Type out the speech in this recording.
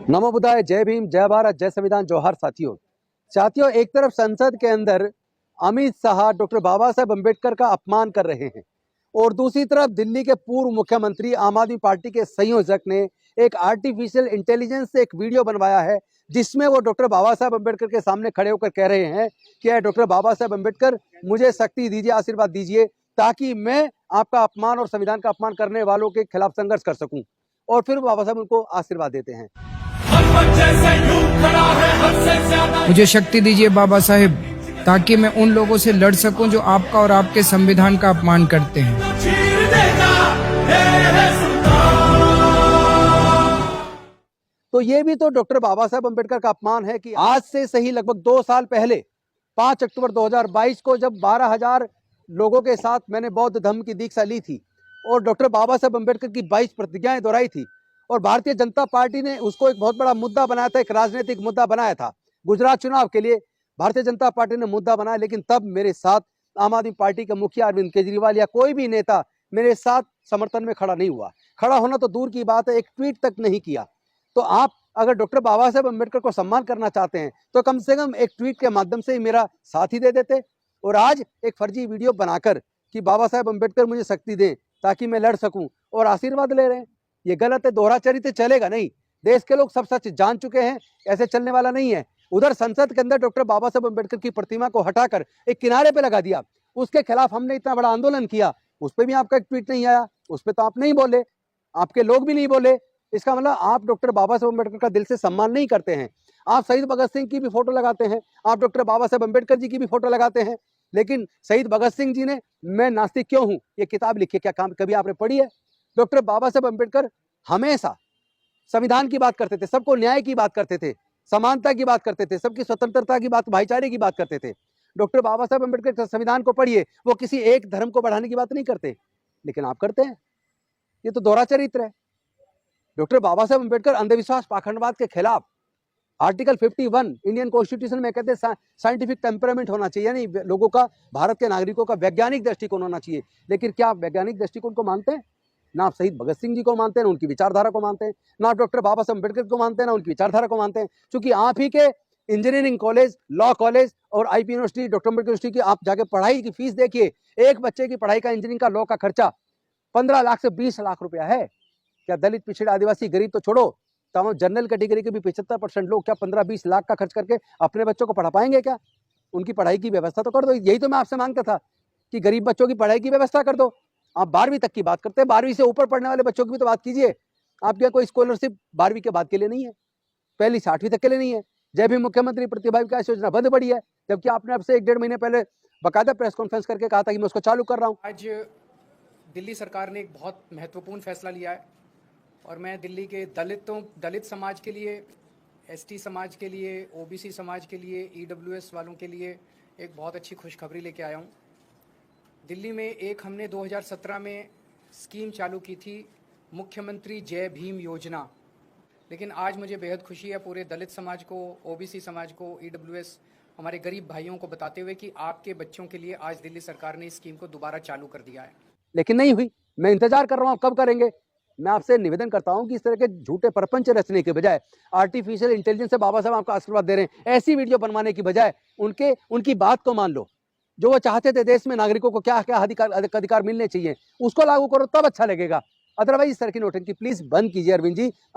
नमो बुद्धाय, जय भीम, जय भारत, जय संविधान, जोहार साथियों। एक तरफ संसद के अंदर अमित शाह डॉक्टर बाबा साहेब अम्बेडकर का अपमान कर रहे हैं और दूसरी तरफ दिल्ली के पूर्व मुख्यमंत्री आम आदमी पार्टी के संयोजक ने एक आर्टिफिशियल इंटेलिजेंस से एक वीडियो बनवाया है जिसमें वो डॉक्टर बाबा साहेब अम्बेडकर के सामने खड़े होकर कह रहे हैं कि डॉक्टर बाबा साहेब अम्बेडकर मुझे शक्ति दीजिए, आशीर्वाद दीजिए ताकि मैं आपका अपमान और संविधान का अपमान करने वालों के खिलाफ संघर्ष कर सकूं। और फिर बाबा साहब उनको आशीर्वाद देते हैं। मुझे शक्ति दीजिए बाबा साहेब ताकि मैं उन लोगों से लड़ सकूं जो आपका और आपके संविधान का अपमान करते हैं। तो ये भी तो डॉक्टर बाबा साहेब अम्बेडकर का अपमान है कि आज से सही लगभग 2 साल पहले 5 अक्टूबर 2022 को जब 12,000 लोगों के साथ मैंने बौद्ध धर्म की दीक्षा ली थी और डॉक्टर बाबा साहेब अम्बेडकर की 22 प्रतिज्ञाएं दोहराई थी और भारतीय जनता पार्टी ने उसको एक बहुत बड़ा मुद्दा बनाया था, एक राजनीतिक मुद्दा बनाया था। गुजरात चुनाव के लिए भारतीय जनता पार्टी ने मुद्दा बनाया, लेकिन तब मेरे साथ आम आदमी पार्टी के मुखिया अरविंद केजरीवाल या कोई भी नेता मेरे साथ समर्थन में खड़ा नहीं हुआ। खड़ा होना तो दूर की बात है, एक ट्वीट तक नहीं किया। तो आप अगर डॉक्टर बाबा साहेब अम्बेडकर को सम्मान करना चाहते हैं तो कम से कम एक ट्वीट के माध्यम से ही मेरा साथ ही दे देते। और आज एक फर्जी वीडियो बनाकर कि बाबा साहेब अम्बेडकर मुझे शक्ति दें ताकि मैं लड़ सकूं और आशीर्वाद ले रहे हैं, ये गलत है। दोहरा चरित्र चलेगा नहीं। देश के लोग सब सच जान चुके हैं, ऐसे चलने वाला नहीं है। उधर संसद के अंदर डॉक्टर बाबा साहेब अम्बेडकर की प्रतिमा को हटाकर एक किनारे पे लगा दिया, उसके खिलाफ हमने इतना बड़ा आंदोलन किया, उस पर भी आपका एक ट्वीट नहीं आया, उस पर तो आप नहीं बोले, आपके लोग भी नहीं बोले। इसका मतलब आप डॉक्टर बाबा साहेब अम्बेडकर का दिल से सम्मान नहीं करते हैं। आप शहीद भगत सिंह की भी फोटो लगाते हैं, आप डॉक्टर बाबा साहेब अम्बेडकर जी की भी फोटो लगाते हैं, लेकिन शहीद भगत सिंह जी ने मैं नास्तिक क्यों हूं ये किताब लिखी, क्या काम कभी आपने पढ़ी है? डॉक्टर बाबा साहेब अम्बेडकर हमेशा संविधान की बात करते थे, सबको न्याय की बात करते थे, समानता की बात करते थे, सबकी स्वतंत्रता की बात, भाईचारे की बात करते थे। डॉक्टर बाबा साहेब अम्बेडकर संविधान को पढ़िए, वो किसी एक धर्म को बढ़ाने की बात नहीं करते, लेकिन आप करते हैं। ये तो दोहरा चरित्र है। डॉक्टर बाबा साहेब अम्बेडकर अंधविश्वास पाखंडवाद के खिलाफ आर्टिकल 51 इंडियन कॉन्स्टिट्यूशन में कहते हैं साइंटिफिक टेम्परामेंट होना चाहिए, यानी लोगों का, भारत के नागरिकों का वैज्ञानिक दृष्टिकोण होना चाहिए। लेकिन क्या आप वैज्ञानिक दृष्टिकोण को मानते हैं? ना आप शहीद भगत सिंह जी को मानते हैं, ना उनकी विचारधारा को मानते हैं, ना आप डॉक्टर बाबा साहेब अम्बेडकर को मानते हैं, ना उनकी विचारधारा को मानते हैं। क्योंकि आप ही के इंजीनियरिंग कॉलेज, लॉ कॉलेज और IP university, doctor Ambedkar university की आप जाके पढ़ाई की फीस देखिए। एक बच्चे की पढ़ाई का, इंजीनियरिंग का, लॉ का खर्चा 15 लाख से 20 लाख रुपया है। क्या दलित, पिछड़े, आदिवासी, गरीब तो छोड़ो, तमाम जनरल कैटेगरी के भी 75% लोग क्या 15-20 लाख का खर्च करके अपने बच्चों को पढ़ा पाएंगे? क्या उनकी पढ़ाई की व्यवस्था तो कर दो। यही तो मैं आपसे मांगता था कि गरीब बच्चों की पढ़ाई की व्यवस्था कर दो। आप 12वीं तक की बात करते हैं, 12वीं से ऊपर पढ़ने वाले बच्चों की भी तो बात कीजिए। आपके यहाँ कोई स्कॉलरशिप 12वीं के बाद के लिए नहीं है, पहली 8वीं तक के लिए नहीं है। जय भी मुख्यमंत्री प्रतिभा विकास योजना बंद पड़ी है, जबकि आपने अब से 1-1.5 महीने पहले बाकायदा प्रेस कॉन्फ्रेंस करके कहा था कि मैं उसको चालू कर रहा हूँ। आज दिल्ली सरकार ने एक बहुत महत्वपूर्ण फैसला लिया है और मैं दिल्ली के दलित समाज के लिए, एसटी समाज के लिए, ओबीसी समाज के लिए, ईडब्ल्यूएस वालों के लिए एक बहुत अच्छी खुशखबरी लेके आया हूँ। दिल्ली में एक हमने 2017 में स्कीम चालू की थी, मुख्यमंत्री जय भीम योजना। लेकिन आज मुझे बेहद खुशी है पूरे दलित समाज को, ओबीसी समाज को, ईडब्ल्यूएस, हमारे गरीब भाइयों को बताते हुए कि आपके बच्चों के लिए आज दिल्ली सरकार ने इस स्कीम को दोबारा चालू कर दिया है। लेकिन नहीं हुई। मैं इंतजार कर रहा हूँ, कब करेंगे? मैं आपसे निवेदन करता हूं कि इस तरह के झूठे प्रपंच रचने के बजाय आर्टिफिशियल इंटेलिजेंस से बाबा साहब आपका आशीर्वाद दे रहे हैं, ऐसी वीडियो बनवाने की बजाय उनकी बात को मान लो। जो वो चाहते थे देश में नागरिकों को क्या क्या अधिकार मिलने चाहिए, उसको लागू करो, तब अच्छा लगेगा। अदरवाइज इस तरह की नोटंकी प्लीज बंद कीजिए अरविंद जी।